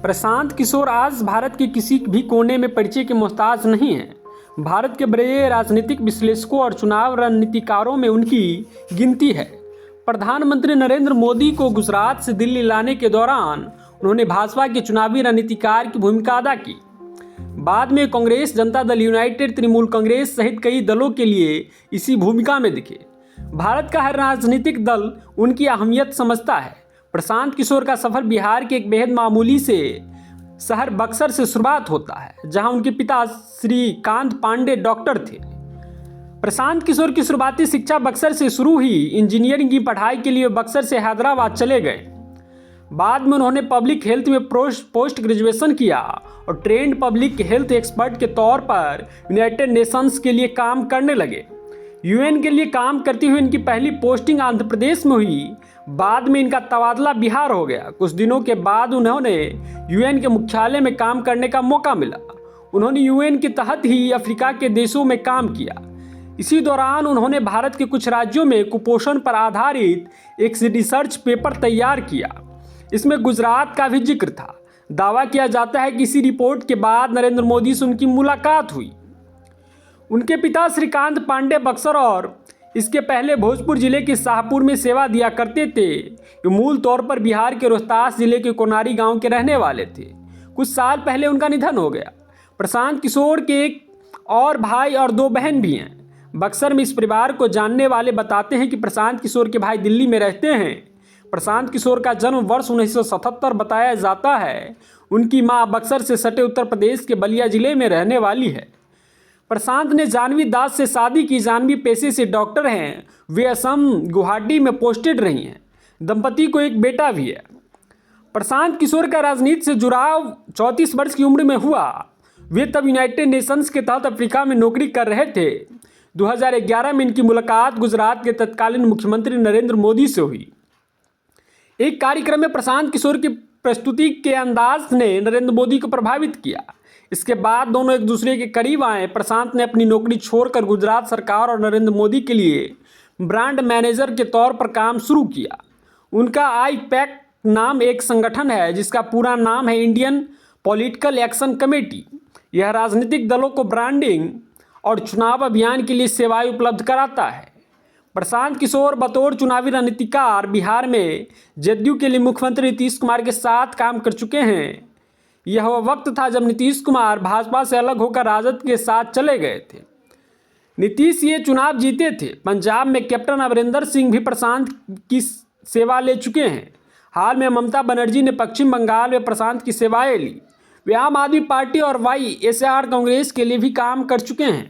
प्रशांत किशोर आज भारत के किसी भी कोने में परिचय के मोहताज नहीं हैं। भारत के बड़े राजनीतिक विश्लेषकों और चुनाव रणनीतिकारों में उनकी गिनती है। प्रधानमंत्री नरेंद्र मोदी को गुजरात से दिल्ली लाने के दौरान उन्होंने भाजपा के चुनावी रणनीतिकार की भूमिका अदा की। बाद में कांग्रेस, जनता दल यूनाइटेड, तृणमूल कांग्रेस सहित कई दलों के लिए इसी भूमिका में दिखे। भारत का हर राजनीतिक दल उनकी अहमियत समझता है। प्रशांत किशोर का सफर बिहार के एक बेहद मामूली से शहर बक्सर से शुरुआत होता है, जहां उनके पिता श्रीकांत पांडे डॉक्टर थे। प्रशांत किशोर की शुरुआती शिक्षा बक्सर से शुरू हुई। इंजीनियरिंग की पढ़ाई के लिए बक्सर से हैदराबाद चले गए। बाद में उन्होंने पब्लिक हेल्थ में पोस्ट ग्रेजुएशन किया और ट्रेंड पब्लिक हेल्थ एक्सपर्ट के तौर पर यूनाइटेड नेशंस के लिए काम करने लगे। यूएन के लिए काम करते हुए इनकी पहली पोस्टिंग आंध्र प्रदेश में हुई। बाद में इनका तबादला बिहार हो गया। कुछ दिनों के बाद उन्होंने यूएन के मुख्यालय में काम करने का मौका मिला। उन्होंने यूएन के तहत ही अफ्रीका के देशों में काम किया। इसी दौरान उन्होंने भारत के कुछ राज्यों में कुपोषण पर आधारित एक रिसर्च पेपर तैयार किया। इसमें गुजरात का भी जिक्र था। दावा किया जाता है कि इसी रिपोर्ट के बाद नरेंद्र मोदी से उनकी मुलाकात हुई। उनके पिता श्रीकांत पांडे बक्सर और इसके पहले भोजपुर जिले के शाहपुर में सेवा दिया करते थे। ये मूल तौर पर बिहार के रोहतास जिले के कोनारी गांव के रहने वाले थे। कुछ साल पहले उनका निधन हो गया। प्रशांत किशोर के एक और भाई और 2 बहन भी हैं। बक्सर में इस परिवार को जानने वाले बताते हैं कि प्रशांत किशोर के भाई दिल्ली में रहते हैं। प्रशांत किशोर का जन्म वर्ष 1977 बताया जाता है। उनकी मां बक्सर से सटे उत्तर प्रदेश के बलिया जिले में रहने वाली है। प्रशांत ने जानवी दास से शादी की। जानवी पेशे से डॉक्टर हैं। वे असम गुवाहाटी में पोस्टेड रही हैं। दंपति को एक बेटा भी है। प्रशांत किशोर का राजनीति से जुड़ाव 34 वर्ष की उम्र में हुआ। वे तब यूनाइटेड नेशंस के तहत अफ्रीका में नौकरी कर रहे थे। 2011 में इनकी मुलाकात गुजरात के तत्कालीन मुख्यमंत्री नरेंद्र मोदी से हुई। एक कार्यक्रम में प्रशांत किशोर की प्रस्तुति के अंदाज ने नरेंद्र मोदी को प्रभावित किया। इसके बाद दोनों एक दूसरे के करीब आए। प्रशांत ने अपनी नौकरी छोड़कर गुजरात सरकार और नरेंद्र मोदी के लिए ब्रांड मैनेजर के तौर पर काम शुरू किया। उनका IPAC नाम एक संगठन है जिसका पूरा नाम है इंडियन पॉलिटिकल एक्शन कमेटी। यह राजनीतिक दलों को ब्रांडिंग और चुनाव अभियान के लिए सेवाएं उपलब्ध कराता है। प्रशांत किशोर बतौर चुनावी रणनीतिकार बिहार में जदयू के लिए मुख्यमंत्री नीतीश कुमार के साथ काम कर चुके हैं। यह वह वक्त था जब नीतीश कुमार भाजपा से अलग होकर राजद के साथ चले गए थे। नीतीश ये चुनाव जीते थे। पंजाब में कैप्टन अमरिंदर सिंह भी प्रशांत की सेवा ले चुके हैं। हाल में ममता बनर्जी ने पश्चिम बंगाल में प्रशांत की सेवाएं ली। वे आम आदमी पार्टी और YSR कांग्रेस के लिए भी काम कर चुके हैं।